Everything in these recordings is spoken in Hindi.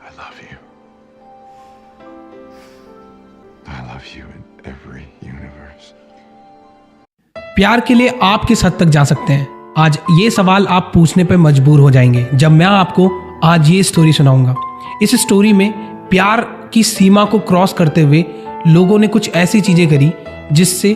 I love you. I love you in every universe. प्यार के लिए आप किस हद तक जा सकते हैं? आज ये सवाल आप पूछने पे मजबूर हो जाएंगे जब मैं आपको आज ये स्टोरी सुनाऊंगा। इस स्टोरी में प्यार की सीमा को क्रॉस करते हुए लोगों ने कुछ ऐसी चीजें करी जिससे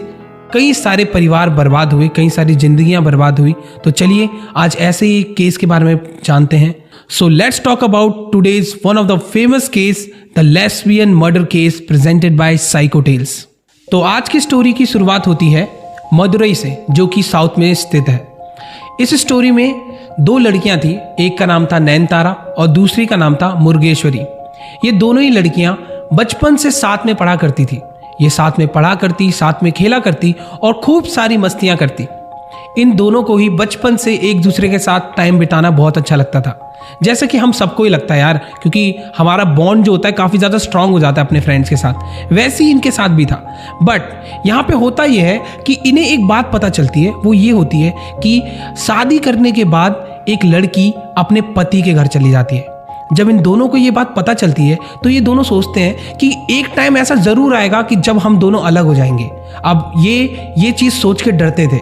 कई सारे परिवार बर्बाद हुए, कई सारी जिंदगियां बर्बाद हुई। तो चलिए आज ऐसे ही एक केस के बारे में जानते हैं। So let's talk about today's one of the famous case, the lesbian murder case presented by psycho tales. तो आज की स्टोरी की शुरुआत होती है मदुरई से, जो कि साउथ में स्थित है। इस स्टोरी में दो लड़कियां थी, एक का नाम था नैनतारा और दूसरी का नाम था मुर्गेश्वरी। ये दोनों ही लड़कियां बचपन से साथ में पढ़ा करती थी। ये साथ में पढ़ा करती, साथ में खेला करती और खूब सारी मस्तियां करती। इन दोनों को ही बचपन से एक दूसरे के साथ टाइम बिताना बहुत अच्छा लगता था, जैसे कि हम सबको ही लगता है यार, क्योंकि हमारा बॉन्ड जो होता है काफ़ी ज़्यादा स्ट्रांग हो जाता है अपने फ्रेंड्स के साथ। वैसे ही इनके साथ भी था। बट यहाँ पे होता यह है कि इन्हें एक बात पता चलती है, वो ये होती है कि शादी करने के बाद एक लड़की अपने पति के घर चली जाती है। जब इन दोनों को ये बात पता चलती है तो ये दोनों सोचते हैं कि एक टाइम ऐसा ज़रूर आएगा कि जब हम दोनों अलग हो जाएंगे। अब ये चीज़ सोच के डरते थे।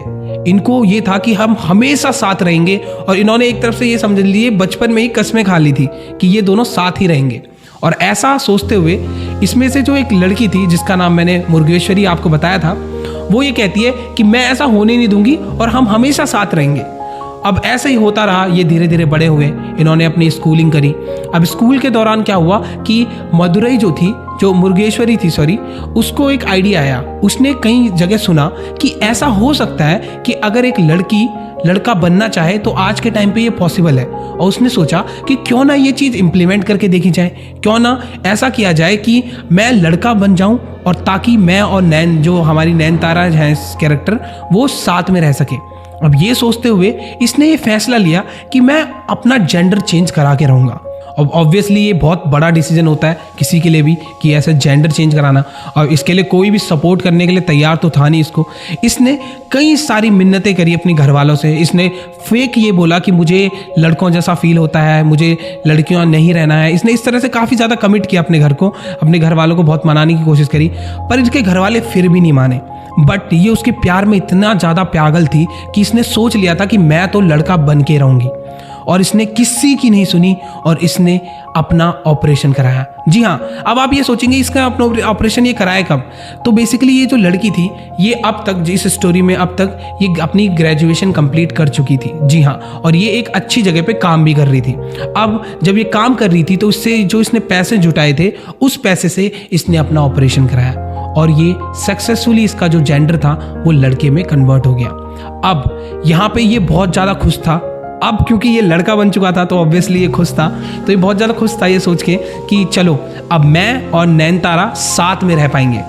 इनको ये था कि हम हमेशा साथ रहेंगे और इन्होंने एक तरफ से ये समझ लिए, बचपन में ही कस्में खा ली थी कि ये दोनों साथ ही रहेंगे। और ऐसा सोचते हुए इसमें से जो एक लड़की थी जिसका नाम मैंने मुर्गेश्वरी आपको बताया था, वो ये कहती है कि मैं ऐसा होने नहीं दूंगी और हम हमेशा साथ रहेंगे। अब ऐसा ही होता रहा। ये धीरे धीरे बड़े हुए, इन्होंने अपनी स्कूलिंग करी। अब स्कूल के दौरान क्या हुआ कि मदुरई जो मुर्गेश्वरी थी उसको एक आइडिया आया। उसने कई जगह सुना कि ऐसा हो सकता है कि अगर एक लड़की लड़का बनना चाहे तो आज के टाइम पे ये पॉसिबल है। और उसने सोचा कि क्यों ना ये चीज़ इम्प्लीमेंट करके देखी जाए, क्यों ना ऐसा किया जाए कि मैं लड़का बन जाऊं और ताकि मैं और नैन, जो हमारी नैनतारा है कैरेक्टर, वो साथ में रह सके। अब ये सोचते हुए इसने ये फैसला लिया कि मैं अपना जेंडर चेंज करा के रहूँगा। अब ऑब्वियसली ये बहुत बड़ा डिसीजन होता है किसी के लिए भी कि ऐसा जेंडर चेंज कराना, और इसके लिए कोई भी सपोर्ट करने के लिए तैयार तो था नहीं इसको। इसने कई सारी मिन्नतें करी अपने घर वालों से। इसने फेक ये बोला कि मुझे लड़कों जैसा फील होता है, मुझे लड़कियों नहीं रहना है। इसने इस तरह से काफ़ी ज़्यादा कमिट किया अपने घर को, अपने घर वालों को बहुत मनाने की कोशिश करी, पर इसके घर वाले फिर भी नहीं माने। बट ये उसके प्यार में इतना ज़्यादा पागल थी कि इसने सोच लिया था कि मैं तो लड़का बन के रहूँगी। और इसने किसी की नहीं सुनी और इसने अपना ऑपरेशन कराया। जी हाँ, अब आप ये सोचेंगे इसका अपना ऑपरेशन ये कराया कब? तो बेसिकली ये जो लड़की थी, ये अब तक इस स्टोरी में अब तक ये अपनी ग्रेजुएशन कंप्लीट कर चुकी थी। जी हाँ, और ये एक अच्छी जगह पे काम भी कर रही थी। अब जब ये काम कर रही थी तो उससे जो इसने पैसे जुटाए थे, उस पैसे से इसने अपना ऑपरेशन कराया और ये सक्सेसफुली इसका जो जेंडर था वो लड़के में कन्वर्ट हो गया। अब यहाँ पे ये बहुत ज़्यादा खुश था। अब क्योंकि ये लड़का बन चुका था तो ऑब्वियसली ये खुश था, तो ये बहुत ज़्यादा खुश था ये सोच के कि चलो अब मैं और नैनतारा साथ में रह पाएंगे।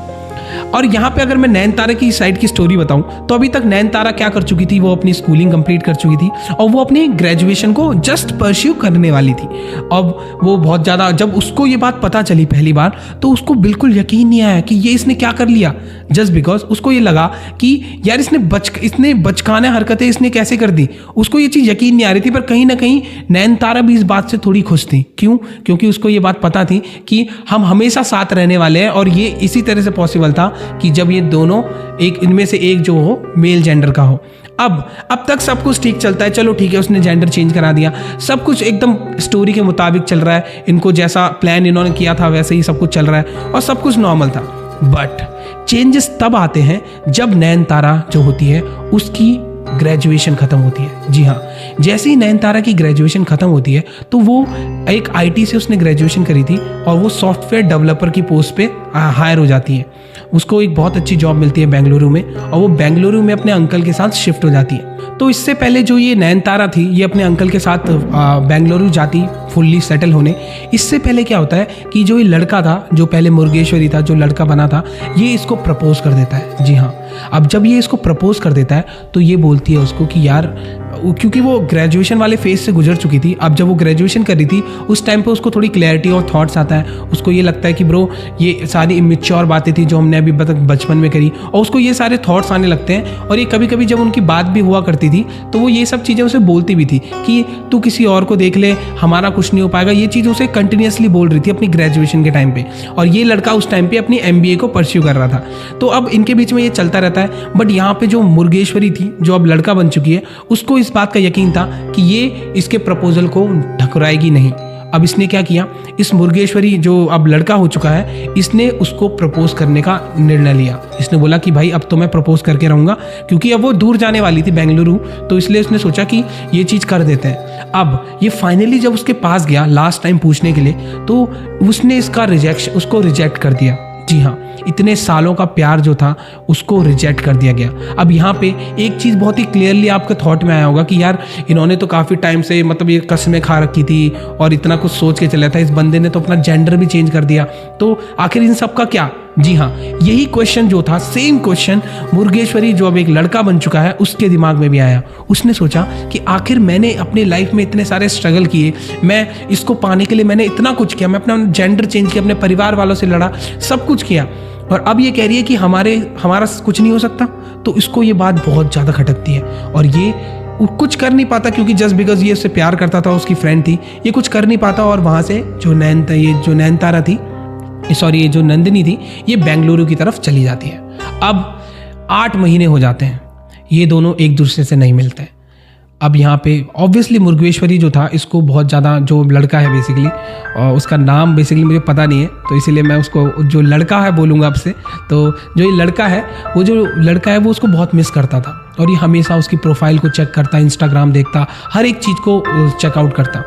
और यहाँ पे अगर मैं नैनतारा की साइड की स्टोरी बताऊँ तो अभी तक नैनतारा क्या कर चुकी थी, वो अपनी स्कूलिंग कंप्लीट कर चुकी थी और वो अपनी ग्रेजुएशन को जस्ट परस्यू करने वाली थी। अब वो बहुत ज़्यादा, जब उसको ये बात पता चली पहली बार तो उसको बिल्कुल यकीन नहीं आया कि ये इसने क्या कर लिया। जस्ट बिकॉज उसको ये लगा कि यार इसने बचकाना हरकतें इसने कैसे कर दी। उसको ये चीज़ यकीन नहीं आ रही थी, पर कहीं ना कहीं नैनतारा भी इस बात से थोड़ी खुश थी। क्यों? क्योंकि उसको ये बात पता थी कि हम हमेशा साथ रहने वाले हैं और ये इसी तरह से पॉसिबल था कि जब ये दोनों एक इनमें से एक जो हो मेल जेंडर का हो। अब तक सब कुछ ठीक चलता है। चलो ठीक है, उसने जेंडर चेंज करा दिया, सब कुछ एकदम स्टोरी के मुताबिक चल रहा है। इनको जैसा प्लान इन्होंने किया था वैसे ही सब कुछ चल रहा है और सब कुछ नॉर्मल था। बट चेंजेस तब आते हैं जब नैनतारा जो होती है उसकी ग्रेजुएशन खत्म होती है। जी हाँ, जैसे ही नैनतारा की ग्रेजुएशन खत्म होती है तो वो एक आईटी से उसने ग्रेजुएशन करी थी और वो सॉफ्टवेयर डेवलपर की पोस्ट पे हायर हो जाती है। उसको एक बहुत अच्छी जॉब मिलती है बेंगलुरु में और वो बेंगलुरु में अपने अंकल के साथ शिफ्ट हो जाती है। तो इससे पहले जो ये नैनतारा थी, ये अपने अंकल के साथ बेंगलुरु जाती फुल्ली सेटल होने। इससे पहले क्या होता है कि जो ये लड़का था, जो पहले मुर्गेश्वरी था, जो लड़का बना था, ये इसको प्रपोज कर देता है। जी हाँ, अब जब ये इसको प्रपोज कर देता है तो ये बोलती है उसको कि यार, क्योंकि वो ग्रेजुएशन वाले फेज से गुजर चुकी थी, अब जब वो ग्रेजुएशन कर रही थी उस टाइम पे उसको थोड़ी क्लैरिटी और थॉट्स आता है। उसको ये लगता है कि ब्रो ये सारी इमेच्योर बातें थी जो हमने अभी बचपन में करी, और उसको ये सारे थॉट्स आने लगते हैं। और ये कभी कभी जब उनकी बात भी हुआ करती थी तो वो ये सब चीज़ें उसे बोलती भी थी कि तू किसी और को देख ले, हमारा कुछ नहीं हो पाएगा। ये चीज़ उसे कंटिन्यूसली बोल रही थी अपनी ग्रेजुएशन के टाइम पे, और ये लड़का उस टाइम पे अपनी MBA को परस्यू कर रहा था। तो अब इनके बीच में ये चलता रहता है। बट यहाँ पे जो मुर्गेश्वरी थी, जो अब लड़का बन चुकी है, उसको इस बात का यकीन था कि ये इसके प्रपोजल को ठुकराएगी नहीं। अब इसने क्या किया, इस मुर्गेश्वरी जो अब लड़का हो चुका है, इसने उसको प्रपोज करने का निर्णय लिया। इसने बोला कि भाई अब तो मैं प्रपोज करके रहूँगा, क्योंकि अब वो दूर जाने वाली थी बेंगलुरु, तो इसलिए उसने सोचा कि ये चीज़ कर देते हैं। अब ये फाइनली जब उसके पास गया लास्ट टाइम पूछने के लिए, तो उसने उसको रिजेक्ट कर दिया। जी हाँ, इतने सालों का प्यार जो था उसको रिजेक्ट कर दिया गया। अब यहाँ पे एक चीज़ बहुत ही क्लियरली आपके थॉट में आया होगा कि यार इन्होंने तो काफ़ी टाइम से मतलब ये कस्में खा रखी थी और इतना कुछ सोच के चला था, इस बंदे ने तो अपना जेंडर भी चेंज कर दिया, तो आखिर इन सब का क्या। जी हाँ, यही क्वेश्चन जो था, सेम क्वेश्चन मुर्गेश्वरी जो अब एक लड़का बन चुका है उसके दिमाग में भी आया। उसने सोचा कि आखिर मैंने अपने लाइफ में इतने सारे स्ट्रगल किए, मैं इसको पाने के लिए मैंने इतना कुछ किया, मैं अपना जेंडर चेंज किया, अपने परिवार वालों से लड़ा, सब कुछ किया, और अब ये कह रही है कि हमारा कुछ नहीं हो सकता। तो इसको ये बात बहुत ज़्यादा खटकती है और ये कुछ कर नहीं पाता, क्योंकि जस्ट बिकॉज ये उससे प्यार करता था, उसकी फ्रेंड थी, ये कुछ कर नहीं पाता। और वहाँ से जो नैनतारा थी, सॉरी ये जो नंदिनी थी, ये बेंगलुरु की तरफ चली जाती है। अब 8 महीने हो जाते हैं, ये दोनों एक दूसरे से नहीं मिलते हैं। अब यहाँ पे ऑब्वियसली मुर्गेश्वरी जो था, इसको बहुत ज़्यादा, जो लड़का है बेसिकली, और उसका नाम बेसिकली मुझे पता नहीं है, तो इसीलिए मैं उसको जो लड़का है बोलूँगा आपसे। तो जो ये लड़का है, वो उसको बहुत मिस करता था, और ये हमेशा उसकी प्रोफाइल को चेक करता, इंस्टाग्राम देखता, हर एक चीज़ को चेकआउट करता।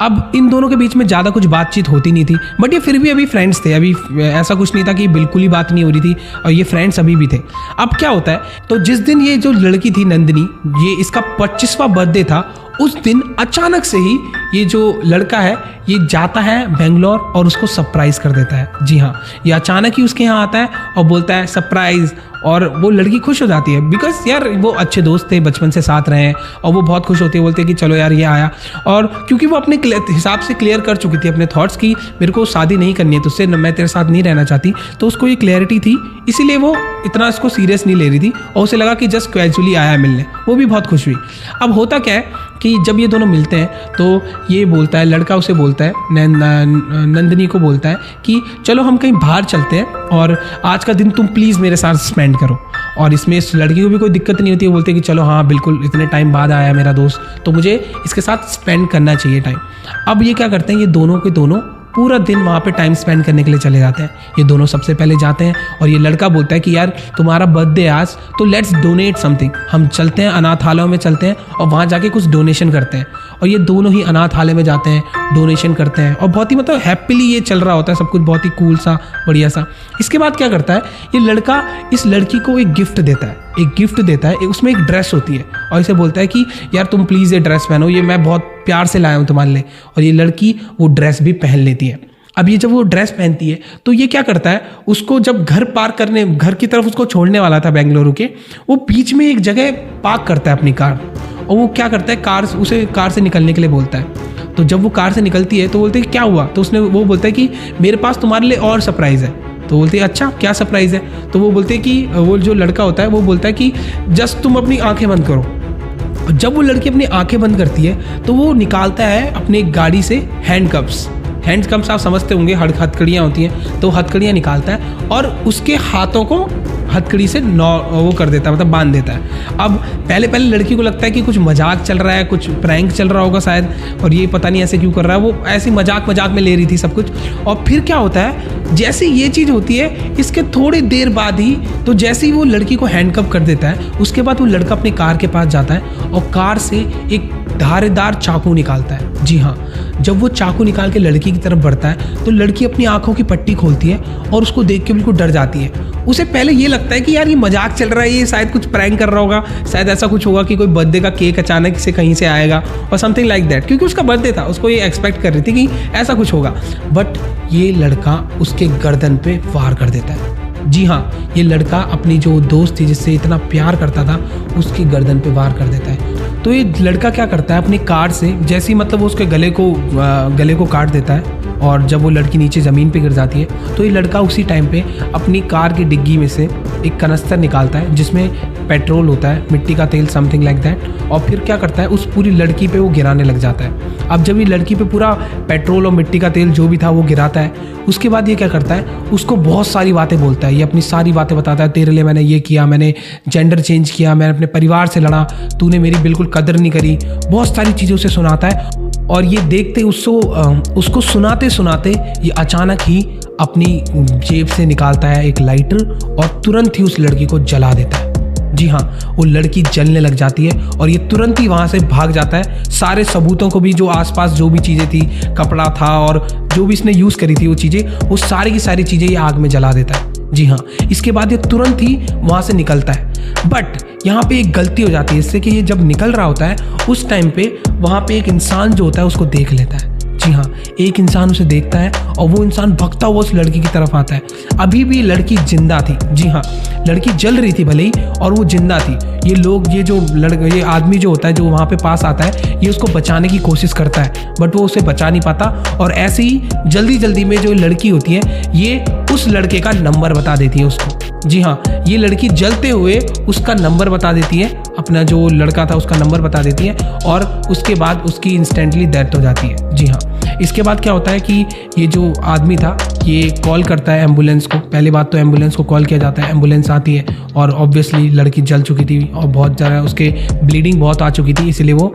अब इन दोनों के बीच में ज़्यादा कुछ बातचीत होती नहीं थी, बट ये फिर भी अभी फ्रेंड्स थे। अभी ऐसा कुछ नहीं था कि बिल्कुल ही बात नहीं हो रही थी, और ये फ्रेंड्स अभी भी थे। अब क्या होता है, तो जिस दिन ये जो लड़की थी नंदिनी, ये इसका 25वां बर्थडे था, उस दिन अचानक से ही ये जो लड़का है ये जाता है बेंगलोर और उसको सरप्राइज़ कर देता है। जी हाँ, ये अचानक ही उसके यहाँ आता है और बोलता है सरप्राइज़, और वो लड़की खुश हो जाती है, बिकॉज यार वो अच्छे दोस्त थे, बचपन से साथ रहे हैं, और वो बहुत खुश होती है, बोलते हैं कि चलो यार ये आया। और क्योंकि वो अपने हिसाब से क्लियर कर चुकी थी अपने थॉट्स की, मेरे को शादी नहीं करनी है तुझसे, मैं तेरे साथ नहीं रहना चाहती, तो उसको ये क्लैरिटी थी, इसीलिए वो इतना इसको सीरियस नहीं ले रही थी, और उसे लगा कि जस्ट कैजुअली आया मिलने, वो भी बहुत खुश हुई। अब होता क्या है कि जब ये दोनों मिलते हैं तो ये बोलता है, लड़का उसे बोलता है, नंदिनी को बोलता है कि चलो हम कहीं बाहर चलते हैं और आज का दिन तुम प्लीज़ मेरे साथ स्पेंड करो। और इसमें इस लड़की को भी कोई दिक्कत नहीं होती है, बोलते हैं कि चलो हाँ बिल्कुल, इतने टाइम बाद आया मेरा दोस्त, तो मुझे इसके साथ स्पेंड करना चाहिए टाइम। अब ये क्या करते हैं, ये दोनों के दोनों पूरा दिन वहाँ पे टाइम स्पेंड करने के लिए चले जाते हैं। ये दोनों सबसे पहले जाते हैं, और ये लड़का बोलता है कि यार तुम्हारा बर्थडे आज, तो लेट्स डोनेट समथिंग, हम चलते हैं अनाथालयों में चलते हैं और वहाँ जाके कुछ डोनेशन करते हैं। और ये दोनों ही अनाथालय में जाते हैं, डोनेशन करते हैं, और बहुत ही मतलब हैप्पीली ये चल रहा होता है सब कुछ, बहुत ही कूल सा, बढ़िया सा। इसके बाद क्या करता है, ये लड़का इस लड़की को एक गिफ्ट देता है, उसमें एक ड्रेस होती है, और इसे बोलता है कि यार तुम प्लीज़ ये ड्रेस पहनो, ये मैं बहुत प्यार से लाया हूँ तुम्हारे लिए। और ये लड़की वो ड्रेस भी पहन लेती है। अब ये जब वो ड्रेस पहनती है तो ये क्या करता है, उसको जब घर की तरफ उसको छोड़ने वाला था बेंगलुरु के, वो बीच में एक जगह पार्क करता है अपनी कार, और वो क्या करता है, उसे कार से निकलने के लिए बोलता है। तो जब वो कार से निकलती है तो बोलते हैं क्या हुआ, तो वो बोलता है कि मेरे पास तुम्हारे लिए और सरप्राइज़ है। तो बोलते हैं अच्छा क्या सरप्राइज़ है, तो वो बोलते हैं कि वो जो लड़का होता है वो बोलता है कि जस्ट तुम अपनी आंखें बंद करो। जब वो लड़की अपनी आंखें बंद करती है तो वो निकालता है अपनी गाड़ी से हैंडकप्स आप समझते होंगे, हथकड़ियाँ होती हैं, तो हथकड़ियाँ निकालता है और उसके हाथों को हथकड़ी से वो कर देता है, मतलब बांध देता है। अब पहले लड़की को लगता है कि कुछ मजाक चल रहा है, कुछ प्रैंक चल रहा होगा शायद, और ये पता नहीं ऐसे क्यों कर रहा है, वो ऐसी मजाक में ले रही थी सब कुछ। और फिर क्या होता है, जैसे ये चीज़ होती है, इसके थोड़ी देर बाद ही, तो जैसे ही वो लड़की को हैंडकप कर देता है, उसके बाद वो लड़का अपनी कार के पास जाता है और कार से एक धारेदार चाकू निकालता है। जी हाँ, जब वो चाकू निकाल के लड़की की तरफ बढ़ता है तो लड़की अपनी आंखों की पट्टी खोलती है और उसको देख के बिल्कुल डर जाती है। उसे पहले ये लगता है कि यार ये मजाक चल रहा है, ये शायद कुछ प्रैंक कर रहा होगा, शायद ऐसा कुछ होगा कि कोई बर्थडे का केक अचानक से कहीं से आएगा और समथिंग लाइक दैट, क्योंकि उसका बर्थडे था, उसको ये एक्सपेक्ट कर रही थी कि ऐसा कुछ होगा। बट ये लड़का उसके गर्दन पे वार कर देता है। जी हाँ, ये लड़का अपनी जो दोस्त थी जिससे इतना प्यार करता था उसकी गर्दन पे वार कर देता है। तो ये लड़का क्या करता है, अपनी कार से जैसे ही मतलब वो उसके गले को काट देता है और जब वो लड़की नीचे ज़मीन पे गिर जाती है तो ये लड़का उसी टाइम पे अपनी कार की डिग्गी में से एक कनस्तर निकालता है जिसमें पेट्रोल होता है, मिट्टी का तेल, समथिंग लाइक दैट, और फिर क्या करता है उस पूरी लड़की पे वो गिराने लग जाता है। अब जब ये लड़की पे पूरा पेट्रोल और मिट्टी का तेल जो भी था वो गिराता है, उसके बाद ये क्या करता है, उसको बहुत सारी बातें बोलता है। ये अपनी सारी बातें बताता है, तेरे लिए मैंने ये किया, मैंने जेंडर चेंज किया, मैंने अपने परिवार से लड़ा, तूने मेरी बिल्कुल कदर नहीं करी, बहुत सारी चीज़ें उसे सुनाता है। और ये देखते उसको सुनाते सुनाते ये अचानक ही अपनी जेब से निकालता है एक लाइटर और तुरंत ही उस लड़की को जला देता है। जी हाँ, वो लड़की जलने लग जाती है और ये तुरंत ही वहाँ से भाग जाता है। सारे सबूतों को भी, जो आसपास जो भी चीज़ें थी, कपड़ा था और जो भी इसने यूज़ करी थी वो चीज़ें, वो सारी की सारी चीज़ें ये आग में जला देता है। जी हाँ, इसके बाद ये तुरंत ही वहाँ से निकलता है। बट यहाँ पे एक गलती हो जाती है इससे कि ये जब निकल रहा होता है उस टाइम पे वहाँ पे एक इंसान जो होता है उसको देख लेता है। जी हाँ, एक इंसान उसे देखता है और वो इंसान भगता हुआ उस लड़की की तरफ आता है। अभी भी लड़की जिंदा थी। जी हाँ, लड़की जल रही थी भले ही और वो जिंदा थी। ये आदमी जो होता है जो वहाँ पे पास आता है, ये उसको बचाने की कोशिश करता है बट वो उसे बचा नहीं पाता। और ऐसे ही जल्दी जल्दी में जो लड़की होती है ये उस लड़के का नंबर बता देती है उसको। जी हाँ, ये लड़की जलते हुए उसका नंबर बता देती है, अपना जो लड़का था उसका नंबर बता देती है और उसके बाद उसकी इंस्टेंटली डेथ हो जाती है। जी हाँ, इसके बाद क्या होता है कि ये जो आदमी था ये कॉल करता है एम्बुलेंस को। पहली बात तो एम्बुलेंस को कॉल किया जाता है, एम्बुलेंस आती है और ऑब्वियसली लड़की जल चुकी थी और बहुत ज़्यादा उसके ब्लीडिंग बहुत आ चुकी थी, इसलिए वो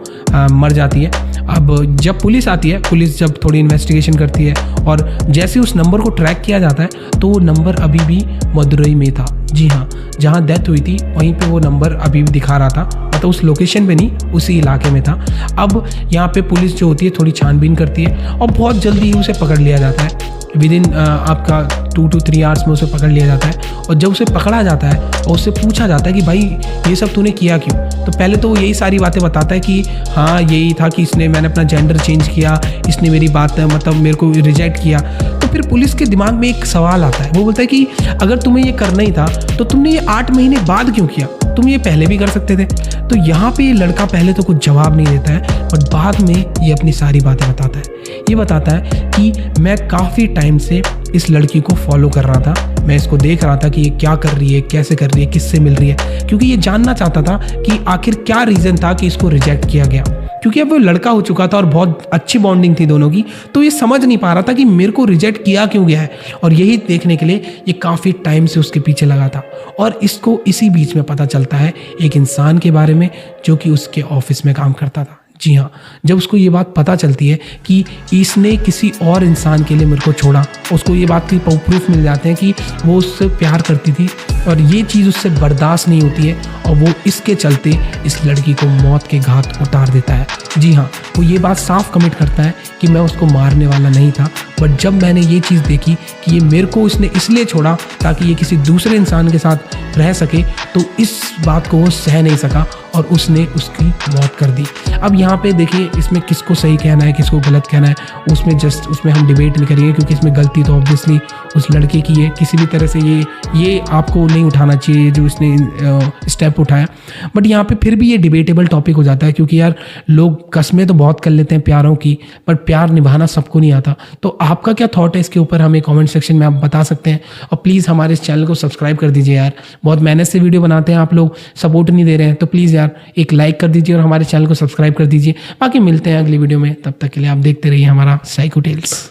मर जाती है। अब जब पुलिस आती है, पुलिस जब थोड़ी इन्वेस्टिगेशन करती है और जैसे उस नंबर को ट्रैक किया जाता है तो वो नंबर अभी भी मदुरई में था। जी हाँ, जहाँ डेथ हुई थी वहीं पे वो नंबर अभी भी दिखा रहा था, मतलब उस लोकेशन पे नहीं, उसी इलाके में था। अब यहाँ पे पुलिस जो होती है थोड़ी छानबीन करती है और बहुत जल्दी ही उसे पकड़ लिया जाता है। विद इन आपका 2 to 3 आवर्स में उसे पकड़ लिया जाता है। और जब उसे पकड़ा जाता है और उससे पूछा जाता है कि भाई ये सब तूने किया क्यों, तो पहले तो वो यही सारी बातें बताता है कि हाँ यही था कि मैंने अपना जेंडर चेंज किया, इसने मेरी बात मतलब मेरे को रिजेक्ट किया। तो फिर पुलिस के दिमाग में एक सवाल आता है, वो बोलता है कि अगर तुम्हें ये करना ही था तो तुमने ये 8 महीने बाद क्यों किया, तुम ये पहले भी कर सकते थे। तो यहाँ पे ये लड़का पहले तो कुछ जवाब नहीं देता है बट बाद में ये अपनी सारी बातें बताता है। ये बताता है कि मैं काफ़ी टाइम से इस लड़की को फॉलो कर रहा था, मैं इसको देख रहा था कि ये क्या कर रही है, कैसे कर रही है, किससे मिल रही है, क्योंकि ये जानना चाहता था कि आखिर क्या रीज़न था कि इसको रिजेक्ट किया गया। क्योंकि अब वो लड़का हो चुका था और बहुत अच्छी बॉन्डिंग थी दोनों की, तो ये समझ नहीं पा रहा था कि मेरे को रिजेक्ट किया क्यों गया है। और यही देखने के लिए ये काफ़ी टाइम से उसके पीछे लगा था। और इसको इसी बीच में पता चलता है एक इंसान के बारे में जो कि उसके ऑफिस में काम करता था। जी हाँ, जब उसको ये बात पता चलती है कि इसने किसी और इंसान के लिए मेरे को छोड़ा, उसको ये बात की प्रूफ मिल जाते हैं कि वो उससे प्यार करती थी और ये चीज़ उससे बर्दाश्त नहीं होती है और वो इसके चलते इस लड़की को मौत के घाट उतार देता है। जी हाँ, वो ये बात साफ कमिट करता है कि मैं उसको मारने वाला नहीं था, बट जब मैंने ये चीज़ देखी कि ये मेरे को इसने इसलिए छोड़ा ताकि ये किसी दूसरे इंसान के साथ रह सके, तो इस बात को वो सह नहीं सका और उसने उसकी मौत कर दी। अब यहाँ पे देखिए इसमें किसको सही कहना है किसको गलत कहना है, उसमें हम डिबेट नहीं करेंगे क्योंकि इसमें गलती तो ऑब्वियसली उस लड़के की है। किसी भी तरह से ये आपको नहीं उठाना चाहिए जो इसने स्टेप उठाया। बट यहाँ पे फिर भी ये डिबेटेबल टॉपिक हो जाता है क्योंकि यार लोग कस्में तो बहुत कर लेते हैं प्यारों की, पर प्यार निभाना सबको नहीं आता। तो आपका क्या थॉट है इसके ऊपर हमें कमेंट सेक्शन में आप बता सकते हैं। और प्लीज़ हमारे इस चैनल को सब्सक्राइब कर दीजिए यार, बहुत मेहनत से वीडियो बनाते हैं, आप लोग सपोर्ट नहीं दे रहे हैं, तो प्लीज़ यार एक लाइक कर दीजिए और हमारे चैनल को सब्सक्राइब कर दीजिए। बाकी मिलते हैं अगली वीडियो में, तब तक के लिए आप देखते रहिए हमारा साइको टेल्स।